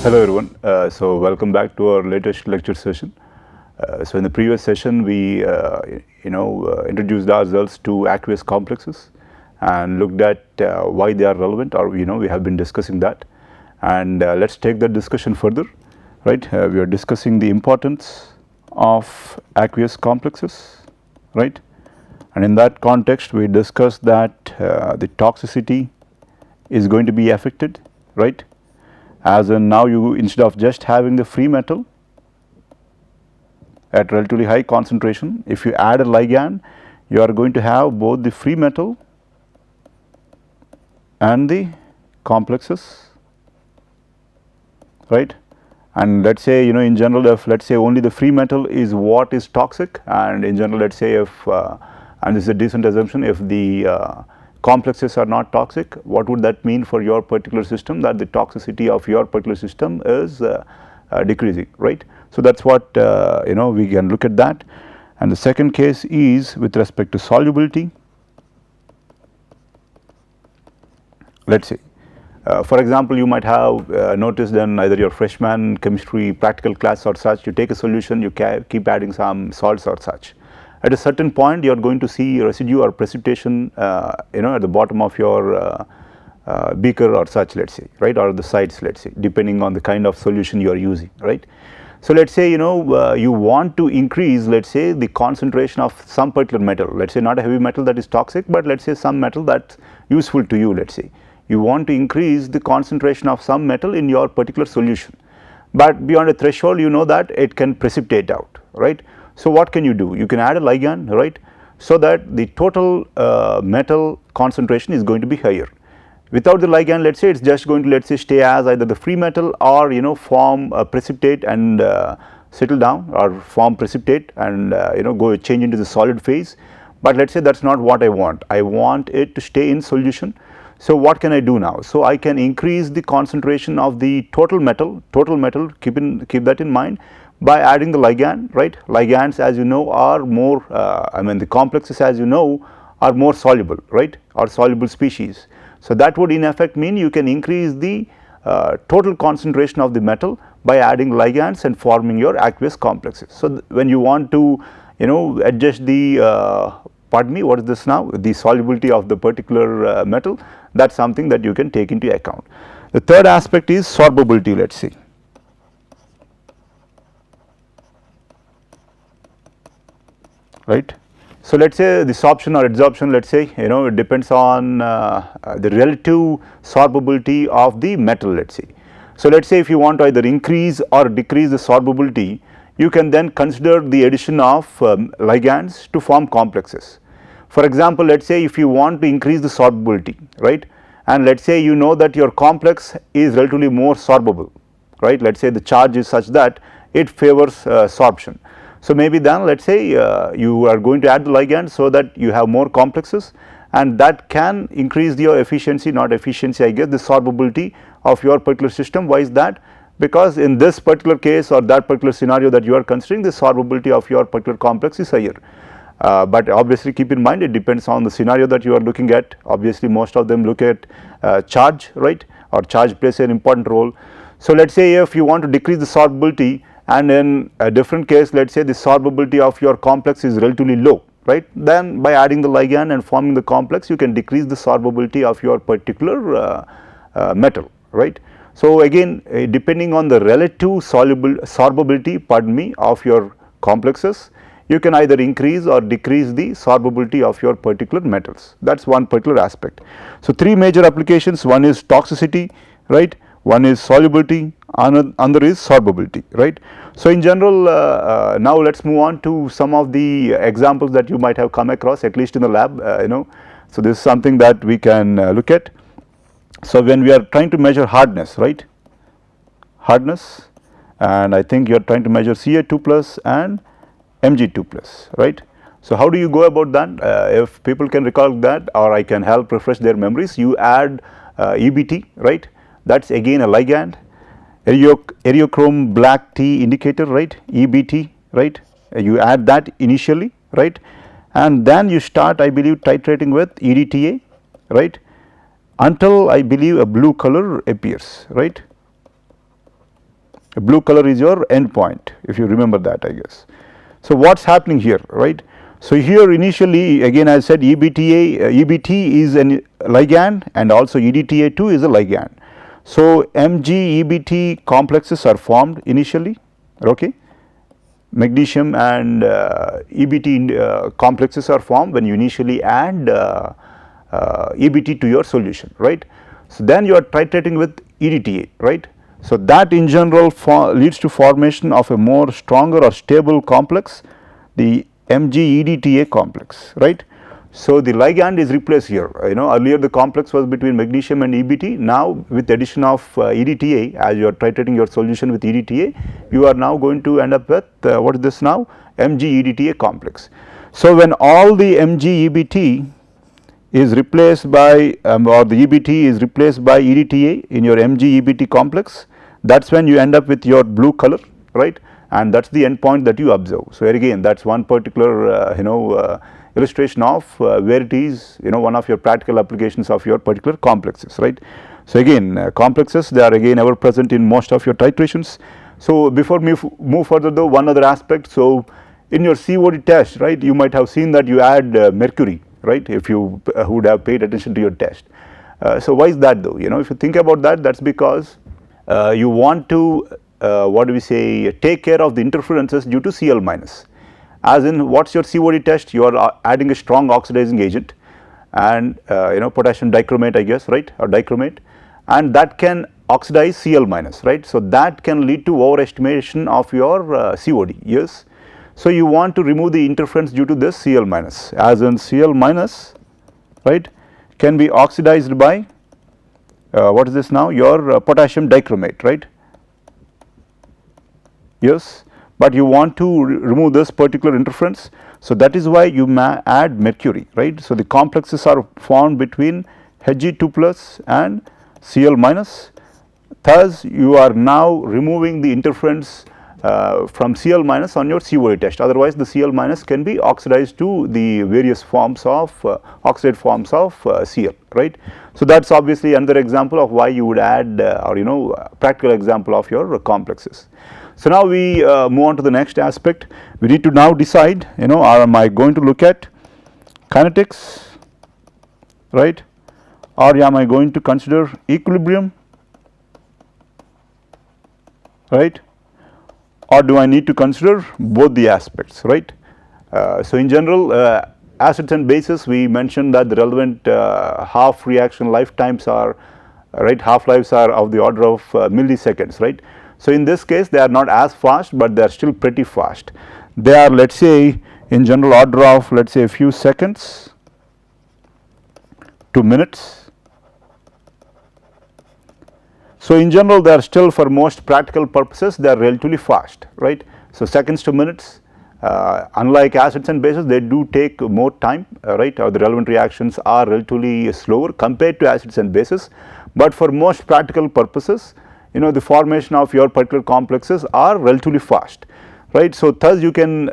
Hello everyone, so welcome back to our latest lecture session. So in the previous session we introduced ourselves to aqueous complexes and looked at why they are relevant, or we have been discussing that, and let's take that discussion further, right. We are discussing the importance of aqueous complexes, right, and in that context we discussed that the toxicity is going to be affected, right. As in now you, instead of just having the free metal at relatively high concentration, if you add a ligand, you are going to have both the free metal and the complexes, right. And let us say in general, if let us say only the free metal is what is toxic, and in general let us say if and this is a decent assumption, if the complexes are not toxic, what would that mean for your particular system? That the toxicity of your particular system is decreasing, right. So that is what we can look at that. And the second case is with respect to solubility. Let us say for example, you might have noticed in either your freshman chemistry practical class or such, you take a solution, you keep adding some salts or such. At a certain point you are going to see residue or precipitation at the bottom of your beaker or such, let us say, right, or the sides, let us say, depending on the kind of solution you are using, right. So let us say you want to increase, let us say, the concentration of some particular metal, let us say not a heavy metal that is toxic, but let us say some metal that is useful to you, let us say. You want to increase the concentration of some metal in your particular solution, but beyond a threshold that it can precipitate out, right. So what can you do? You can add a ligand, right, so that the total metal concentration is going to be higher. Without the ligand, let us say it is just going to, let us say, stay as either the free metal or form precipitate and settle down, or form precipitate and go change into the solid phase. But let us say that is not what I want. I want it to stay in solution. So what can I do now? So I can increase the concentration of the total metal, keep that in mind, by adding the ligand, right. Ligands, as you know, are more the complexes, as you know, are more soluble, right, or soluble species. So that would in effect mean you can increase the total concentration of the metal by adding ligands and forming your aqueous complexes. So when you want to adjust the pardon me, what is this now, the solubility of the particular metal, that is something that you can take into account. The third aspect is sorbability, let us see. Right. So let us say the sorption or adsorption, let us say it depends on the relative sorbability of the metal, let us say. So let us say if you want to either increase or decrease the sorbability, you can then consider the addition of ligands to form complexes. For example, let us say if you want to increase the sorbability, right, and let us say that your complex is relatively more sorbable, right, let us say the charge is such that it favors sorption. So maybe then let us say you are going to add the ligand so that you have more complexes, and that can increase your efficiency, not efficiency, I guess, the sorbability of your particular system. Why is that? Because in this particular case or that particular scenario that you are considering, the sorbability of your particular complex is higher. But obviously keep in mind it depends on the scenario that you are looking at. Obviously most of them look at charge, right, or charge plays an important role. So let us say if you want to decrease the sorbability, and in a different case let us say the sorbability of your complex is relatively low, right, then by adding the ligand and forming the complex you can decrease the sorbability of your particular metal, right. So again depending on the relative sorbability, pardon me, of your complexes, you can either increase or decrease the sorbability of your particular metals. That is one particular aspect. So three major applications: one is toxicity, right, one is solubility, another is sorbability, right. So in general now let us move on to some of the examples that you might have come across, at least in the lab, so this is something that we can look at. So when we are trying to measure hardness, right, hardness, and I think you are trying to measure Ca2 plus and Mg2 plus, right. So how do you go about that? If people can recall that, or I can help refresh their memories, you add EBT, right, that is again a ligand, eriochrome black T indicator, right, EBT, right, you add that initially, right, and then you start, I believe, titrating with EDTA, right, until I believe a blue color appears, right. blue color is your endpoint, if you remember that, I guess. So what's happening here, right? So here initially, again I said EBT is a ligand and also EDTA2 is a ligand. So Mg EBT complexes are formed initially, okay. Magnesium and EBT complexes are formed when you initially add EBT to your solution, right. So then you are titrating with EDTA, right. So that in general leads to formation of a more stronger or stable complex, the Mg EDTA complex, right. So the ligand is replaced here, earlier the complex was between magnesium and EBT. Now with the addition of EDTA, as you are titrating your solution with EDTA, you are now going to end up with what is this now, Mg EDTA complex. So when all the Mg EBT is replaced by or the EBT is replaced by EDTA in your Mg EBT complex, that is when you end up with your blue color, right, and that is the endpoint that you observe. So again that is one particular illustration of where it is, one of your practical applications of your particular complexes, right. So again complexes, they are again ever present in most of your titrations. So before we move further though, one other aspect, so in your COD test, right, you might have seen that you add mercury, right, if you would have paid attention to your test. So why is that though? If you think about that, that is because you want to what do we say, take care of the interferences due to Cl minus. As in, what is your COD test? You are adding a strong oxidizing agent and potassium dichromate, I guess, right, or dichromate, and that can oxidize Cl minus, right. So that can lead to overestimation of your COD, yes. So you want to remove the interference due to this Cl minus, as in Cl minus, right, can be oxidized by what is this now, your potassium dichromate, right, yes, but you want to remove this particular interference. So that is why you add mercury, right. So the complexes are formed between Hg2 plus and Cl minus, thus you are now removing the interference from Cl minus on your COD test, otherwise the Cl minus can be oxidized to the various forms of oxide forms of Cl, right. So that is obviously another example of why you would add or practical example of your complexes. So now we move on to the next aspect. We need to now decide, am I going to look at kinetics, right, or am I going to consider equilibrium, right, or do I need to consider both the aspects, right. So in general acids and bases, we mentioned that the relevant half reaction lifetimes are, right, half lives are of the order of milliseconds, right. So in this case they are not as fast, but they are still pretty fast. They are, let us say, in general order of, let us say, a few seconds to minutes. So in general they are still, for most practical purposes, they are relatively fast, right. So seconds to minutes, unlike acids and bases, they do take more time, right, or the relevant reactions are relatively slower compared to acids and bases, but for most practical purposes, the formation of your particular complexes are relatively fast, right. So thus you can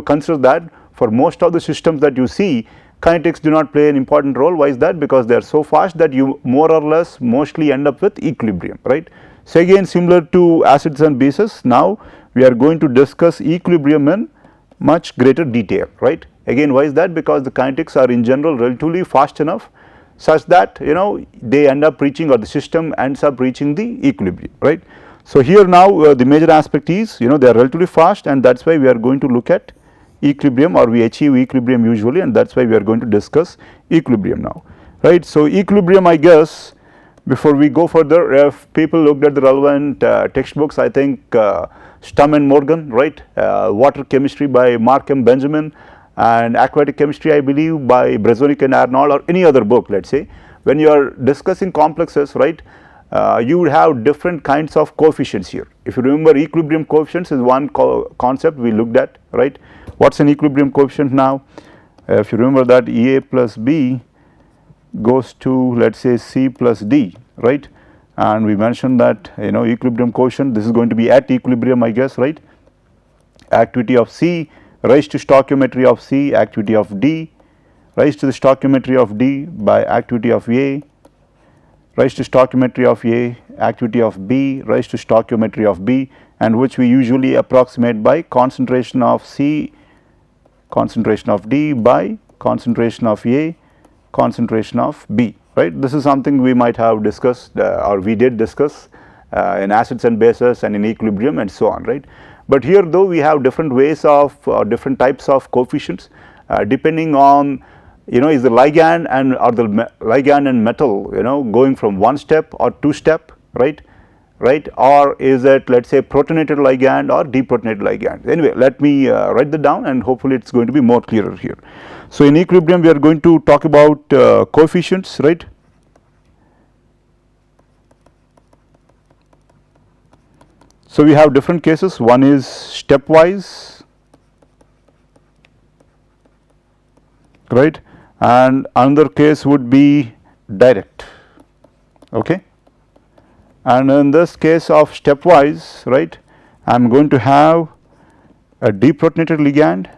consider that for most of the systems that you see, kinetics do not play an important role. Why is that? Because they are so fast that you more or less mostly end up with equilibrium, right. So again, similar to acids and bases, now we are going to discuss equilibrium in much greater detail, right. Again, why is that? Because the kinetics are in general relatively fast enough such that they end up reaching, or the system ends up reaching, the equilibrium, right. So here now the major aspect is, they are relatively fast, and that is why we are going to look at equilibrium, or we achieve equilibrium usually, and that is why we are going to discuss equilibrium now, right. So equilibrium, I guess, before we go further, if people looked at the relevant textbooks, I think Stum and Morgan, right, water chemistry by Mark M. Benjamin, and aquatic chemistry, I believe, by Brezonic and Arnold, or any other book, let us say, when you are discussing complexes, right, you would have different kinds of coefficients here. If you remember, equilibrium coefficients is one concept we looked at, right. What is an equilibrium coefficient now? If you remember that EA plus B goes to, let us say, C plus D, right, and we mentioned that equilibrium coefficient, this is going to be at equilibrium, I guess, right, activity of C raised to stoichiometry of C, activity of D raised to the stoichiometry of D by activity of A rise to stoichiometry of A, activity of B, rise to stoichiometry of B, and which we usually approximate by concentration of C, concentration of D by concentration of A, concentration of B, right. This is something we might have discussed or we did discuss in acids and bases and in equilibrium and so on, right. But here though we have different ways of different types of coefficients depending on, you know, is the ligand and or the ligand and metal, you know, going from one step or two step, right, or is it, let us say, protonated ligand or deprotonated ligand. Anyway, let me write that down and hopefully it is going to be more clearer here. So in equilibrium we are going to talk about coefficients, right. So we have different cases. One is stepwise, right, and another case would be direct, okay. And in this case of stepwise, right, I am going to have a deprotonated ligand,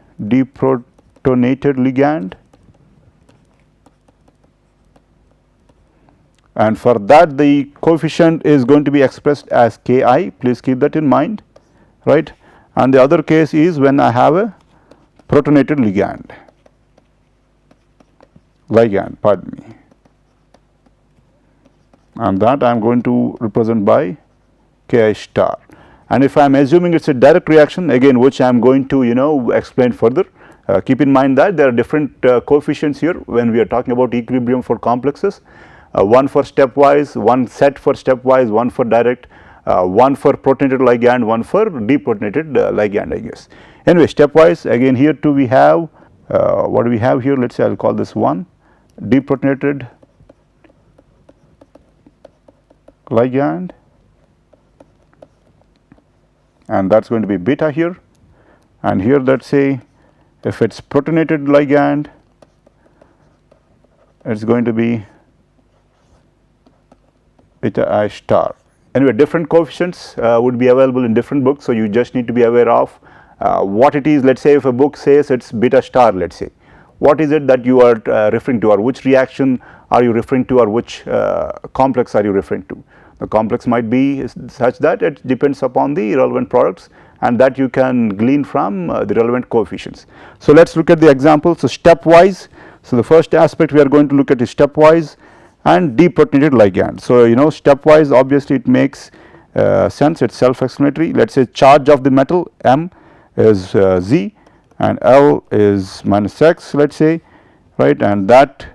and for that the coefficient is going to be expressed as Ki, please keep that in mind, right. And the other case is when I have a protonated ligand, pardon me, and that I am going to represent by Ki star. And if I am assuming it is a direct reaction, again which I am going to, you know, explain further, keep in mind that there are different coefficients here when we are talking about equilibrium for complexes, one for stepwise, one set for stepwise, one for direct, one for protonated ligand, one for deprotonated ligand, I guess. Anyway, stepwise, again here too we have what do we have here, let us say I will call this 1 deprotonated ligand, and that is going to be beta here, and here let us say if it is protonated ligand it is going to be beta I star. Anyway, different coefficients would be available in different books, so you just need to be aware of what it is. Let us say if a book says it is beta star, let us say, what is it that you are referring to, or which reaction are you referring to, or which complex are you referring to. The complex might be such that it depends upon the relevant products, and that you can glean from the relevant coefficients. So let us look at the example. So stepwise, so the first aspect we are going to look at is stepwise and deprotonated ligand. So you know, stepwise obviously it makes sense, it is self-explanatory. Let us say charge of the metal M is Z and L is minus X, let us say, right, and that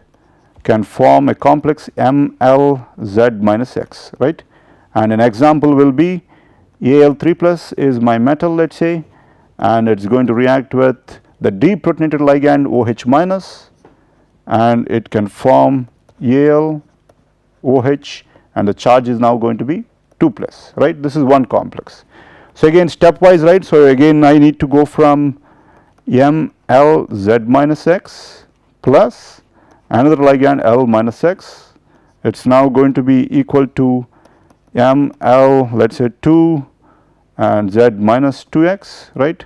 can form a complex MLZ minus X, right. And an example will be Al3 plus is my metal, let us say, and it is going to react with the deprotonated ligand OH minus, and it can form Al OH, and the charge is now going to be 2 plus, right. This is one complex. So again stepwise, right. So again I need to go from MLZ minus X plus another ligand L minus X. It is now going to be equal to ML, let us say 2 and Z minus 2X, right.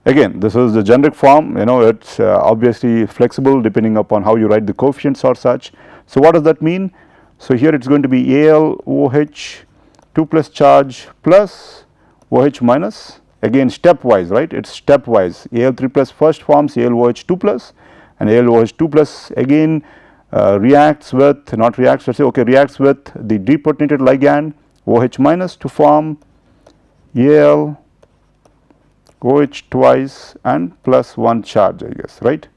Again this is the generic form, you know, it is obviously flexible depending upon how you write the coefficients or such. So what does that mean? So here it is going to be Al OH 2 plus charge plus OH minus, again stepwise, right, it is stepwise. Al3 plus first forms Al OH 2 plus, and Al OH 2 plus again reacts with, not reacts, let us say, okay, reacts with the deprotonated ligand OH minus to form Al OH twice and plus 1 charge, I guess, right.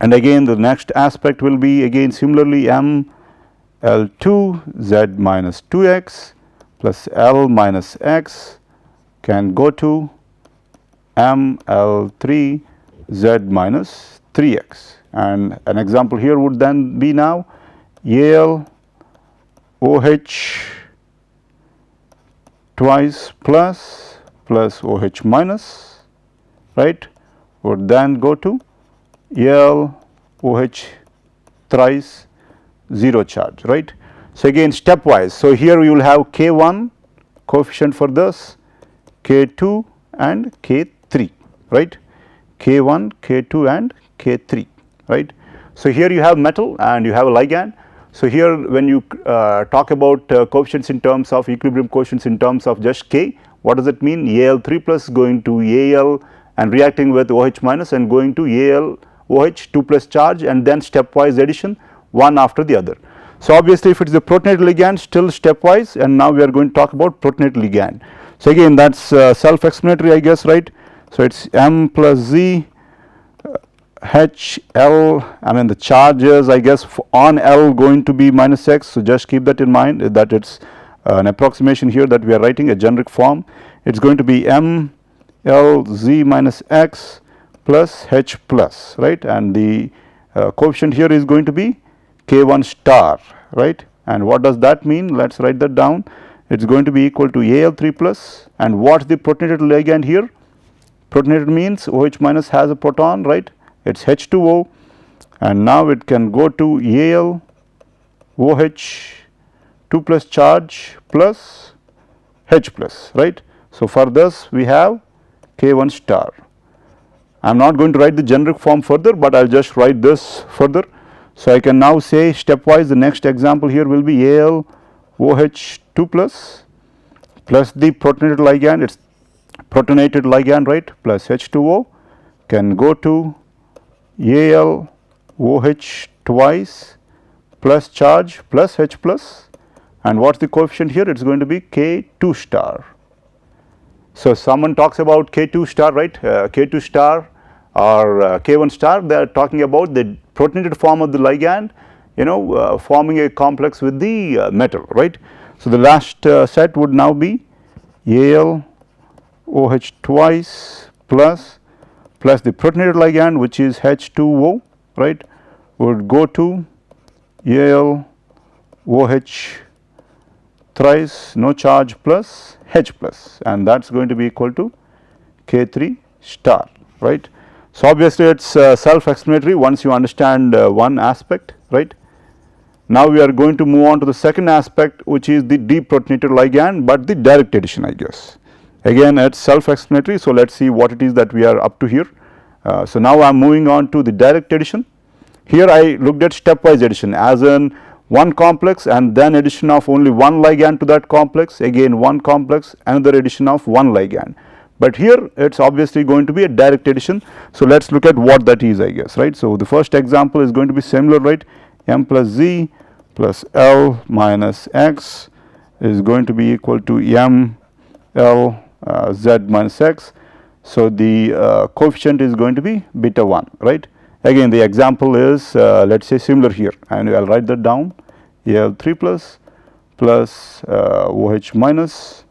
And again the next aspect will be again similarly ML2 Z minus 2X plus L minus X can go to ML3 Z minus 3X, and an example here would then be now Al OH twice plus OH minus, right, would then go to Al OH thrice 0 charge, right. So again stepwise, so here we will have K1 coefficient for this, K2 and K3, right, K1, K2 and K3, right. So here you have metal and you have a ligand. So here when you talk about coefficients in terms of equilibrium coefficients in terms of just K, what does it mean? Al3 plus going to Al and reacting with OH minus and going to Al OH 2 plus charge and then stepwise addition one after the other. So obviously if it is a protonated ligand, still stepwise, and now we are going to talk about protonated ligand. So again that's self-explanatory, I guess, right? So it's M plus Z H L, I mean the charges, I guess, on L going to be minus X. So just keep that in mind, that it's an approximation here that we are writing a generic form. It's going to be M L Z minus X plus H plus, right? And the coefficient here is going to be K1 star, right? And what does that mean? Let's write that down. It's going to be equal to Al3 plus, and what's the protonated ligand here? Protonated means OH minus has a proton, right? It's H2O, and now it can go to Al OH 2 plus charge plus H plus, right? So for this we have K1 star. I am not going to write the generic form further, but I will just write this further. So I can now say stepwise the next example here will be Al OH 2 plus the protonated ligand, it's protonated ligand, right, plus H2O can go to Al OH twice plus charge plus H plus, and what's the coefficient here? It's going to be K2 star. So someone talks about K2 star, right? K2 star or K1 star, they are talking about the protonated form of the ligand, forming a complex with the metal, right? So the last set would now be Al OH twice plus the protonated ligand, which is H2O, right, would go to Al OH thrice no charge plus H plus, and that's going to be equal to K3 star, right. So obviously it's self-explanatory once you understand one aspect, right. Now we are going to move on to the second aspect, which is the deprotonated ligand, but the direct addition, I guess. Again it's self-explanatory, so let's see what it is that we are up to here. So now I am moving on to the direct addition. Here I looked at stepwise addition, as in one complex and then addition of only one ligand to that complex, again one complex, another addition of one ligand. But here it's obviously going to be a direct addition. So let's look at what that is, I guess, right. So the first example is going to be similar, right. M plus Z plus L minus X is going to be equal to M L Z minus X. So the coefficient is going to be beta 1, right. Again the example is let's say similar here, and I will write that down. Al3 plus OH minus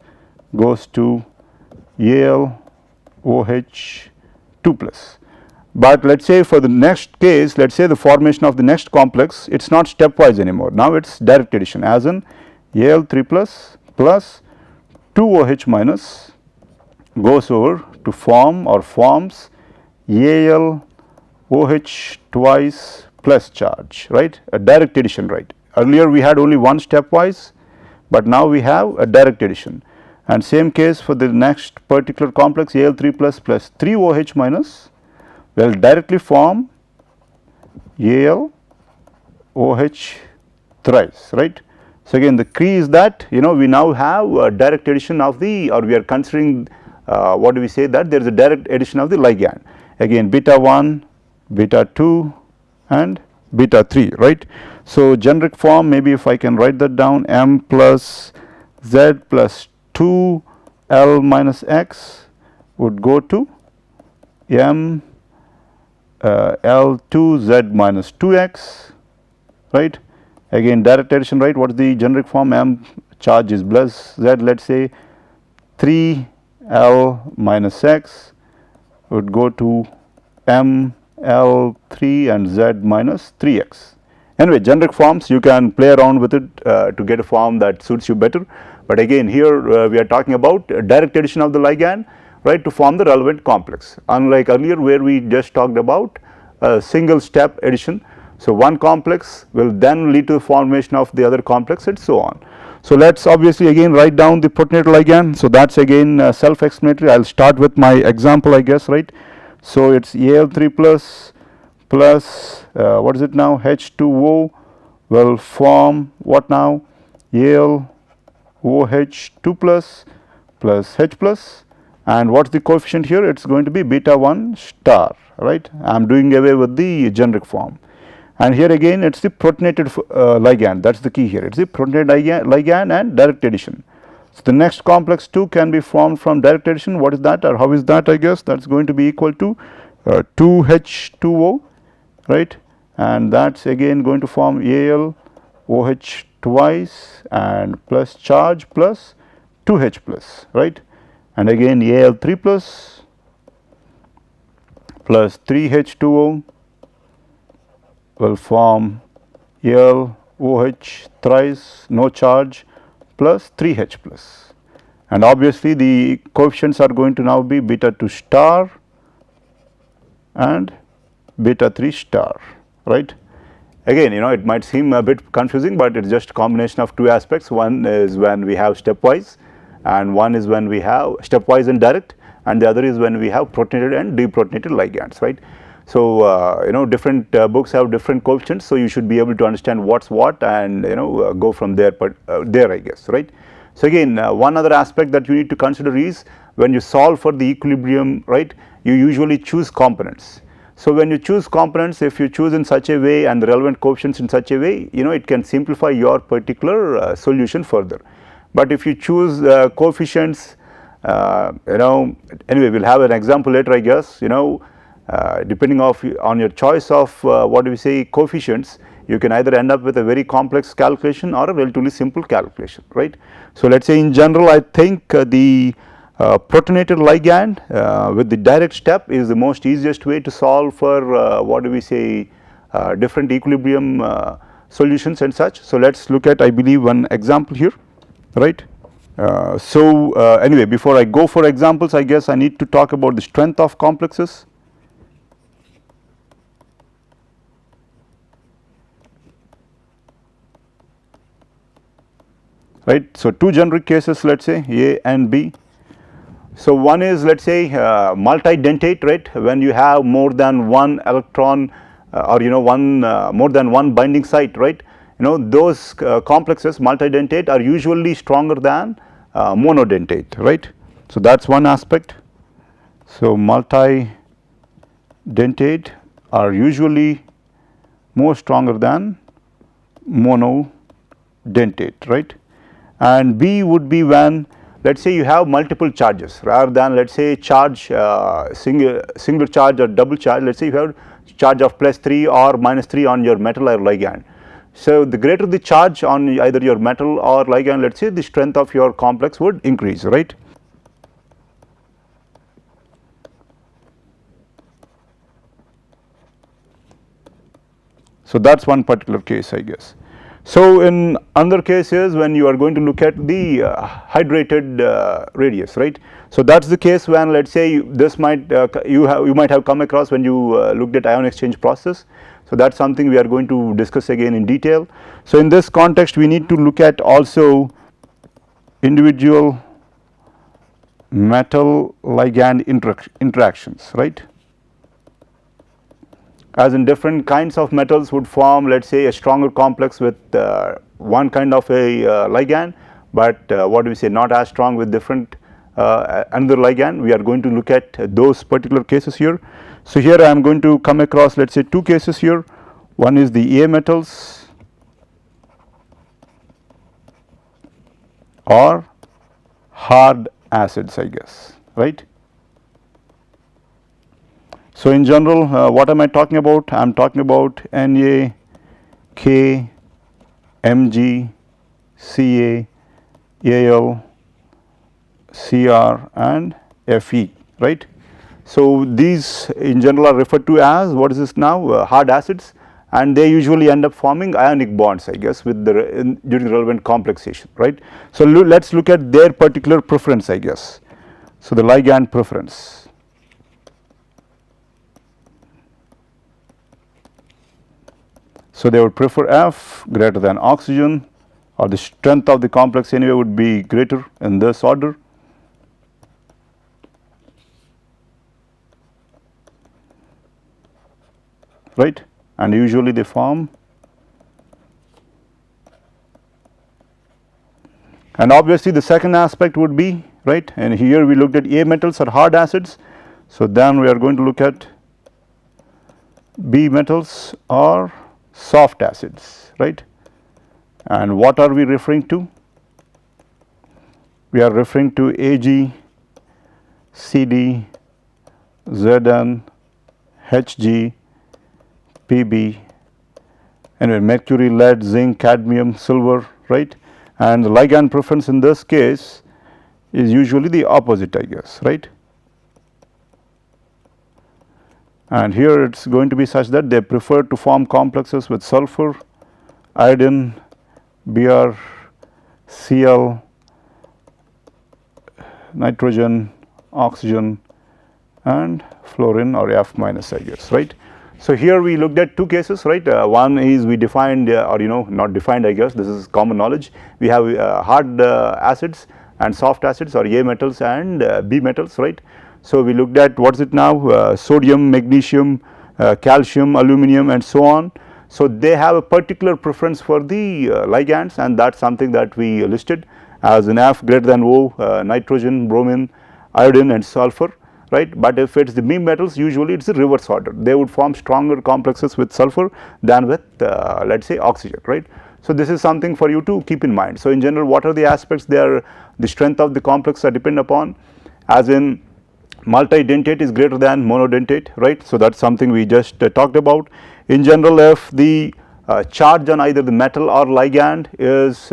goes to Al OH 2 plus. But let's say for the next case, let's say the formation of the next complex, it's not stepwise anymore. Now it's direct addition, as in Al3 plus 2 OH minus goes over to form or forms Al OH twice plus charge, right, a direct addition, right. Earlier we had only one stepwise, but now we have a direct addition, and same case for the next particular complex Al3 plus 3 OH minus will directly form Al OH thrice, right. So again the key is that we now have a direct addition of the, or we are considering what do we say, that there is a direct addition of the ligand, again beta 1, beta 2 and beta 3, right. So generic form, maybe if I can write that down, M plus Z plus 2 L minus X would go to M L2 Z minus 2X, right. Again direct addition, right. What is the generic form? M charge is plus Z, let's say 3 L minus X would go to M L3 and Z minus 3X. Anyway, generic forms you can play around with it to get a form that suits you better, but again here we are talking about direct addition of the ligand, right, to form the relevant complex, unlike earlier where we just talked about a single step addition. So one complex will then lead to the formation of the other complex and so on. So let's obviously again write down the protonated ligand. So that's again self-explanatory. I will start with my example, I guess, right. So it's Al3 plus what is it now, H2O will form what now? Al OH2 plus H plus, and what's the coefficient here? It's going to be beta 1 star, right? I'm doing away with the generic form. And here again it's the protonated ligand, that's the key here. It's the protonated ligand and direct addition. So the next complex 2 can be formed from direct addition. What is that, or how is that? I guess that's going to be equal to 2H2O, right? And that's again going to form Al OH twice and plus charge plus 2H plus, right? And again Al3 plus 3H2O will form Al OH thrice no charge plus 3H plus, and obviously the coefficients are going to now be beta 2 star and beta 3 star, right? Again, it might seem a bit confusing, but it's just a combination of two aspects. One is when we have stepwise, and one is when we have stepwise and direct, and the other is when we have protonated and deprotonated ligands, right? So different books have different coefficients, so you should be able to understand what's what, and go from there, but there, I guess, right? So again, one other aspect that you need to consider is when you solve for the equilibrium, right, you usually choose components. So when you choose components, if you choose in such a way and the relevant coefficients in such a way, it can simplify your particular solution further. But if you choose coefficients, anyway, we'll have an example later, I guess. Depending on your choice of what do we say coefficients, you can either end up with a very complex calculation or a relatively simple calculation, right? So let's say in general, I think the protonated ligand with the direct step is the most easiest way to solve for what do we say different equilibrium solutions and such. So let's look at, I believe, one example here, right? Anyway, before I go for examples, I guess I need to talk about the strength of complexes. Right. So two generic cases, let's say A and B. So one is, let's say, multidentate, right, when you have more than one electron or more than one binding site, right? Those complexes multidentate are usually stronger than monodentate, right? So that's one aspect. So multidentate are usually more stronger than monodentate, right? And B would be when, let's say, you have multiple charges rather than, let's say, charge singular charge or double charge. Let's say you have charge of +3 or -3 on your metal or ligand. So the greater the charge on either your metal or ligand, let's say, the strength of your complex would increase, right? So that's one particular case, I guess. So in other cases, when you are going to look at the hydrated radius, right? So that's the case when, let's say, this might you might have come across when you looked at ion exchange process. So that's something we are going to discuss again in detail. So in this context, we need to look at also individual metal ligand interactions, right? As in different kinds of metals would form, let's say, a stronger complex with one kind of a ligand, but what do we say, not as strong with different another ligand. We are going to look at those particular cases here. So here I am going to come across, let's say, two cases here. One is the A metals or hard acids, I guess, right? So in general, what am I talking about? I am talking about Na, K, Mg, Ca, Al, Cr and Fe, right? So these in general are referred to as, what is this now, hard acids, and they usually end up forming ionic bonds, I guess, with the during relevant complexation, right? So let's look at their particular preference, I guess. So the ligand preference. So they would prefer F greater than oxygen, or the strength of the complex anyway would be greater in this order. Right, and usually they form And obviously the second aspect would be, right, and here we looked at A metals or hard acids. So then we are going to look at B metals or soft acids, right. And what are we referring to? We are referring to Ag, Cd, Zn, Hg, Pb, and mercury, lead, zinc, cadmium, silver, right. And the ligand preference in this case is usually the opposite, I guess, right. And here it is going to be such that they prefer to form complexes with sulfur, iodine, Br, Cl, nitrogen, oxygen, and fluorine or F minus, I guess, right. So here we looked at two cases, right. One is we defined or not defined, I guess this is common knowledge. We have hard acids and soft acids or A metals and B metals, right. So we looked at what is it now, sodium, magnesium, calcium, aluminum, and so on. So they have a particular preference for the ligands, and that is something that we listed as an F greater than O, nitrogen, bromine, iodine, and sulfur, right. But if it is the B metals, usually it is the reverse order. They would form stronger complexes with sulfur than with let us say oxygen, right. So this is something for you to keep in mind. So in general, what are the aspects? They are the strength of the complex are depend upon, as in multidentate is greater than monodentate, right. So that is something we just talked about. In general, if the charge on either the metal or ligand is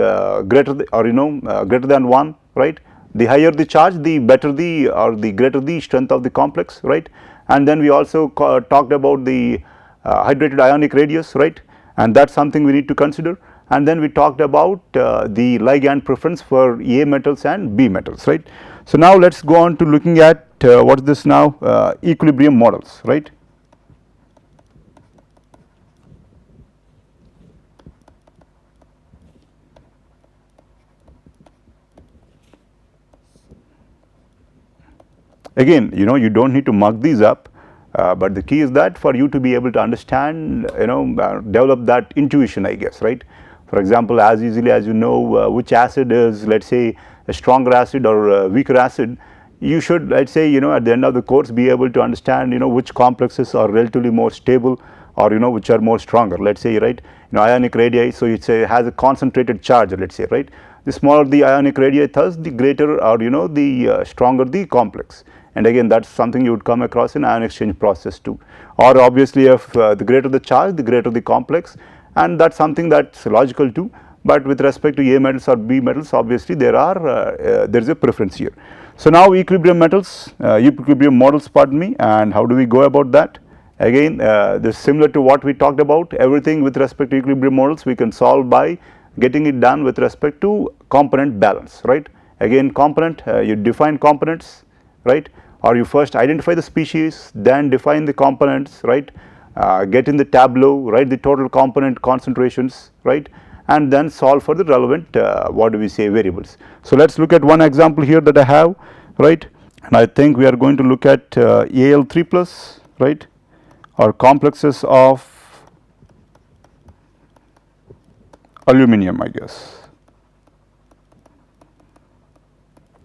greater greater than 1, right. The higher the charge, the better the or the greater the strength of the complex, right. And then we also talked about the hydrated ionic radius, right, and that is something we need to consider. And then we talked about the ligand preference for A metals and B metals, right. So now let us go on to looking at what is this now, equilibrium models, right. Again, you do not need to mug these up, but the key is that for you to be able to understand, develop that intuition, I guess, right. For example, as easily as you know which acid is, let us say, a stronger acid or a weaker acid, you should, let us say, at the end of the course be able to understand, which complexes are relatively more stable or which are more stronger. Let us say, right, ionic radii, so it has a concentrated charge, let us say, right. The smaller the ionic radii, thus the greater or the stronger the complex. And again, that is something you would come across in ion exchange process too. Or obviously, if the greater the charge, the greater the complex, and that is something that is logical too. But with respect to A metals or B metals, obviously there is a preference here. So now equilibrium models, pardon me, and how do we go about that? Again, this is similar to what we talked about. Everything with respect to equilibrium models we can solve by getting it done with respect to component balance, right. Again, component, you define components, right, or you first identify the species, then define the components, right, get in the tableau, write the total component concentrations, right, and then solve for the relevant what do we say, variables. So let us look at one example here that I have, right, and I think we are going to look at Al3 plus, right, or complexes of aluminum, I guess,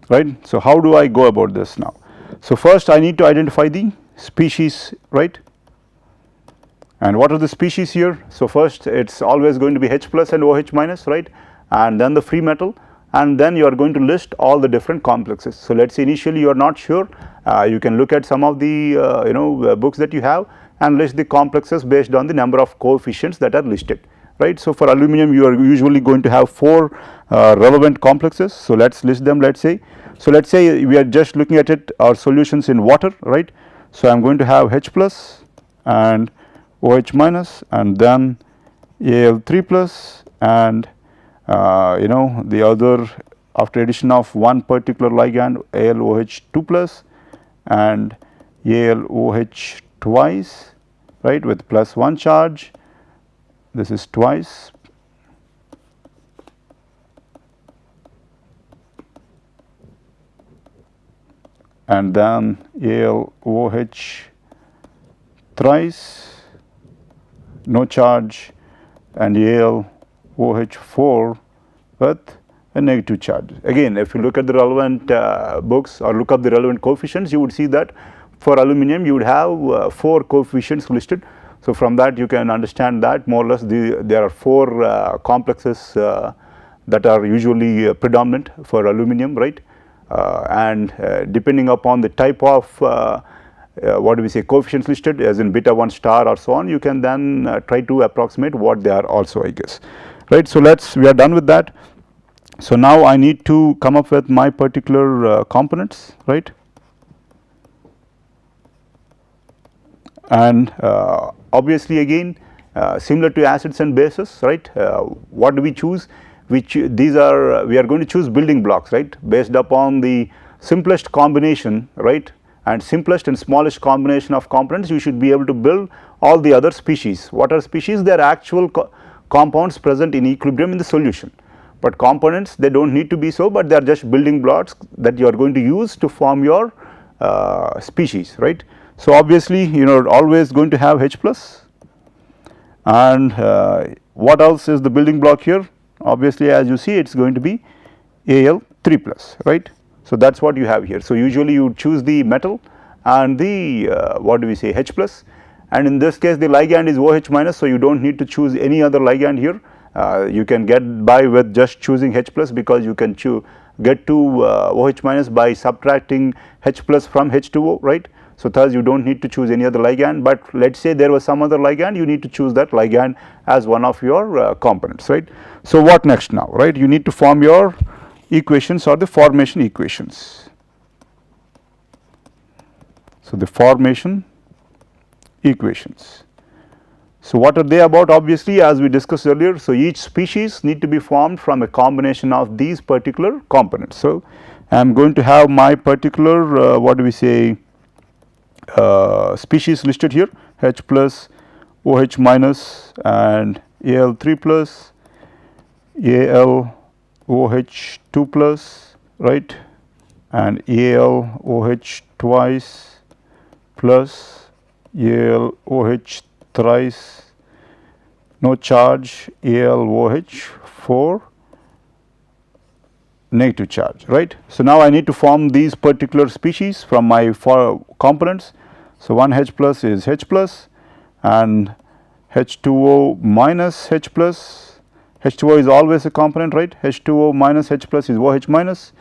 right. So how do I go about this now? So first I need to identify the species, right, and what are the species here? So first it is always going to be H plus and OH minus, right, and then the free metal, and then you are going to list all the different complexes. So let us say initially you are not sure, you can look at some of the books that you have and list the complexes based on the number of coefficients that are listed, right. So for aluminum you are usually going to have 4 relevant complexes. So let us list them, let us say. So let us say we are just looking at it, our solutions in water, right. So I am going to have H plus and OH minus, and then Al3 plus, and the other, after addition of one particular ligand, AlOH2 plus and AlOH twice, right, with plus 1 charge. This is twice, and then AlOH thrice, no charge, and AlOH4 with a negative charge. Again, if you look at the relevant books or look up the relevant coefficients, you would see that for aluminum you would have 4 coefficients listed. So from that you can understand that more or less there are 4 complexes that are usually predominant for aluminum, right? And depending upon the type of what do we say, coefficients listed, as in beta 1 star or so on, you can then try to approximate what they are also, I guess, right? So we are done with that. So now I need to come up with my particular components, right? And obviously again similar to acids and bases, right? What do we choose? We are going to choose building blocks, right, based upon the simplest combination, right, and simplest and smallest combination of components. You should be able to build all the other species. What are species? They are actual compounds present in equilibrium in the solution, but components, they do not need to be so, but they are just building blocks that you are going to use to form your species, right. So obviously you know always going to have H plus, and what else is the building block here? Obviously as you see it is going to be Al3 plus, right. So that is what you have here. So usually you choose the metal and the what do we say, H plus, and in this case the ligand is OH minus, so you do not need to choose any other ligand here. You can get by with just choosing H plus, because you can get to OH minus by subtracting H plus from H2O, right. So thus you do not need to choose any other ligand, but let us say there was some other ligand, you need to choose that ligand as one of your components, right. So what next now, right? You need to form your equations or the formation equations. So the formation equations. So what are they about? Obviously as we discussed earlier, so each species need to be formed from a combination of these particular components. So I am going to have my particular what do we say, species listed here, H plus, OH minus, and Al3 plus, AlOH2 plus, right, and AlOH twice plus AlOH thrice, no charge, AlOH4 negative charge, right. So now I need to form these particular species from my 4 components. So one H plus is H plus, and H2O minus H plus, H2O is always a component, right. H2O minus H plus is OH minus.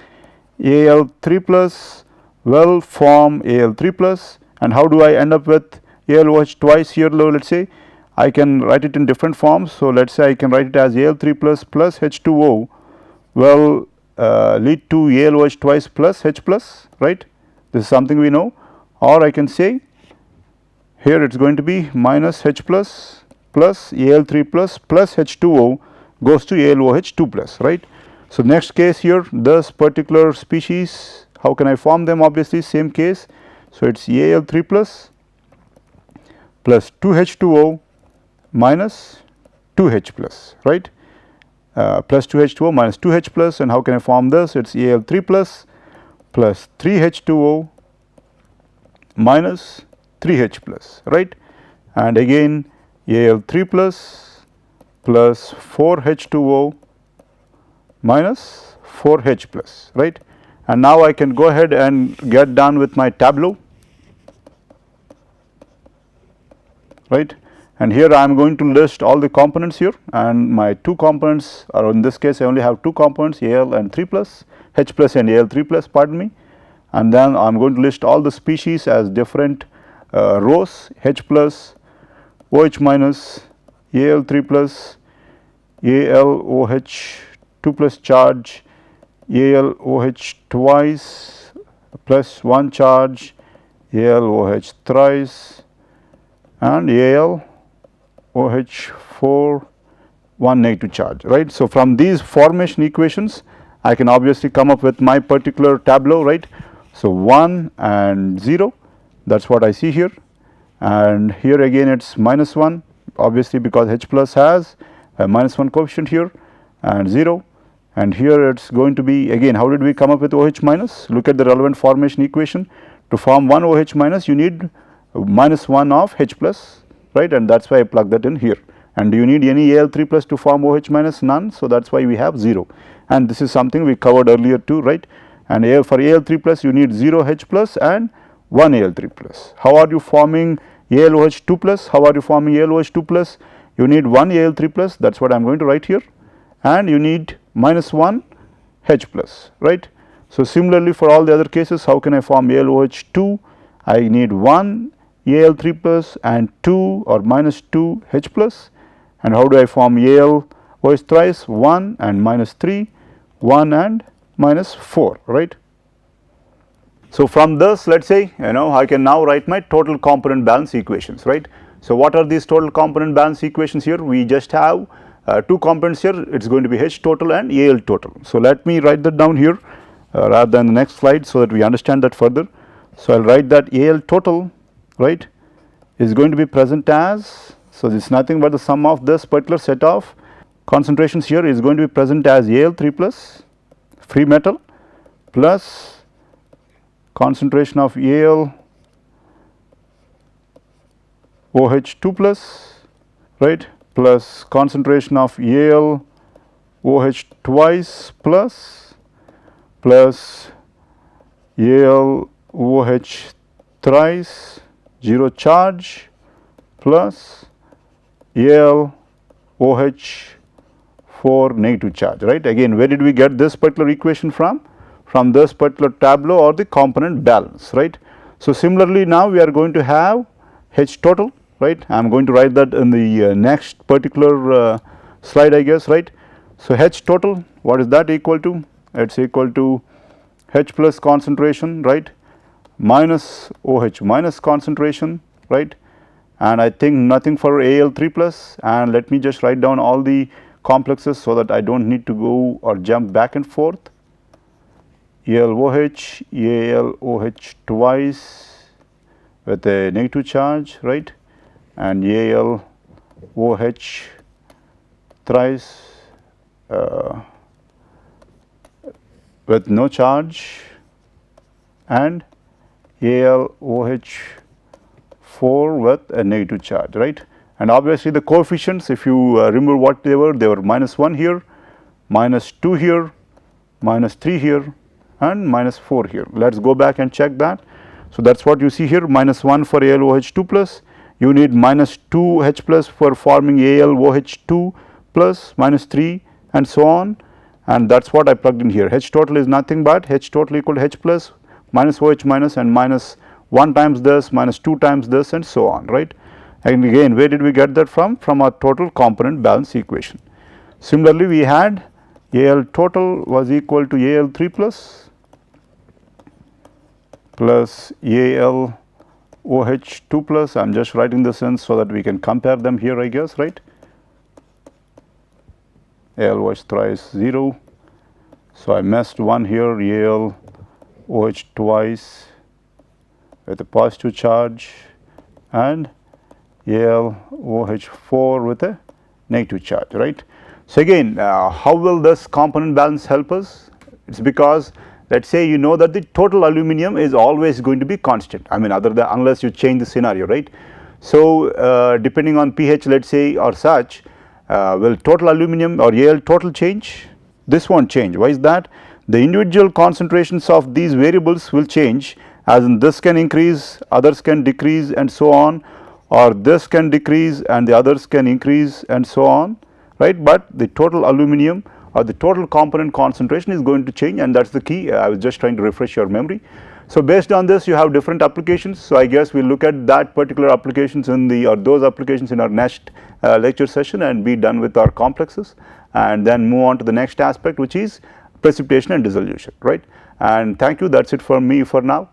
Al3 plus will form Al3 plus, and how do I end up with AlOH twice here? Let us say I can write it in different forms. So let us say I can write it as Al3 plus H2O will lead to AlOH twice plus H plus, right. This is something we know. Or I can say here it is going to be minus H plus Al3 plus H2O goes to AlOH2 plus, right. So next case here, this particular species, how can I form them? Obviously same case. So it is Al3 plus 2H2O minus 2H plus, right, plus 2H2O minus 2H plus, and how can I form this? It is Al3 plus 3H2O minus 3H plus, right, and again Al3 plus 4H2O minus 4H plus, right. And now I can go ahead and get done with my tableau, right. And here I am going to list all the components here, and my 2 components are, in this case I only have 2 components, Al and 3 plus, H plus and Al3 plus, pardon me, and then I am going to list all the species as different rows, H plus, OH minus, Al3 plus, AlOH2 plus charge, AlOH twice plus 1 charge, AlOH thrice, and AlOH4 1 negative charge, right. So from these formation equations I can obviously come up with my particular tableau, right. So 1 and 0, that is what I see here, and here again it is minus 1, obviously because H plus has a minus 1 coefficient here, and 0, and here it is going to be, again how did we come up with OH minus? Look at the relevant formation equation. To form one OH minus you need minus 1 of H plus, right, and that is why I plug that in here. And do you need any Al3 plus to form OH minus? None, so that is why we have 0. and this is something we covered earlier too, right. And for Al3 plus you need 0 H plus and 1 Al3 plus. How are you forming AlOH2 plus? How are you forming AlOH2 plus? You need 1 Al3 plus, that is what I am going to write here, and you need minus 1 H plus, right. So similarly for all the other cases, how can I form AlOH2? I need 1 Al3 plus and 2 or minus 2 H plus. And how do I form AlOH thrice? 1 and minus 3, 1 and minus 4, right. So from this, let us say, I can now write my total component balance equations, right. So what are these total component balance equations here? We just have two components here, it is going to be H total and Al total. So let me write that down here rather than the next slide, so that we understand that further. So I will write that Al total, right, is going to be present as, so this is nothing but the sum of this particular set of concentrations here is going to be present as Al3 plus free metal plus concentration of AlOH2 plus, right, plus concentration of AlOH twice plus AlOH thrice 0 charge plus AlOH 4 negative charge, right. Again, where did we get this particular equation from? From this particular tableau or the component balance, right. So similarly now we are going to have H total, right. I am going to write that in the next particular slide, I guess, right. So H total, what is that equal to? It is equal to H plus concentration, right, minus OH minus concentration, right, and I think nothing for Al3 plus, and let me just write down all the complexes so that I do not need to go or jump back and forth. AlOH, AlOH twice with a negative charge, right, and AlOH thrice with no charge, and AlOH 4 with a negative charge, right. And obviously the coefficients, if you remember what they were minus 1 here, minus 2 here, minus 3 here, and minus 4 here. Let us go back and check that. So that is what you see here, minus 1 for AlOH2 plus, you need minus 2 H plus for forming AlOH2 plus, minus 3 and so on, and that is what I plugged in here. H total is nothing but H total equal to H plus minus OH minus and minus 1 times this, minus 2 times this, and so on, right. And again, where did we get that from? From our total component balance equation. Similarly, we had Al total was equal to Al3 plus AlOH2 plus, I am just writing this in so that we can compare them here, I guess, right. AlOH thrice 0, so I messed one here, AlOH twice with a positive charge and AlOH 4 with a negative charge, right. So again, how will this component balance help us? It is because let us say you know that the total aluminum is always going to be constant, I mean other than unless you change the scenario, right. So depending on pH, let us say, or such, will total aluminum or Al total change? This won't change. Why is that? The individual concentrations of these variables will change, as in this can increase, others can decrease, and so on, or this can decrease and the others can increase, and so on, right. But the total aluminum or the total component concentration is going to change, and that is the key. I was just trying to refresh your memory. So based on this, you have different applications. So I guess we will look at that particular applications in the, or those applications in our next lecture session, and be done with our complexes, and then move on to the next aspect, which is precipitation and dissolution, right. And thank you, that is it for me for now.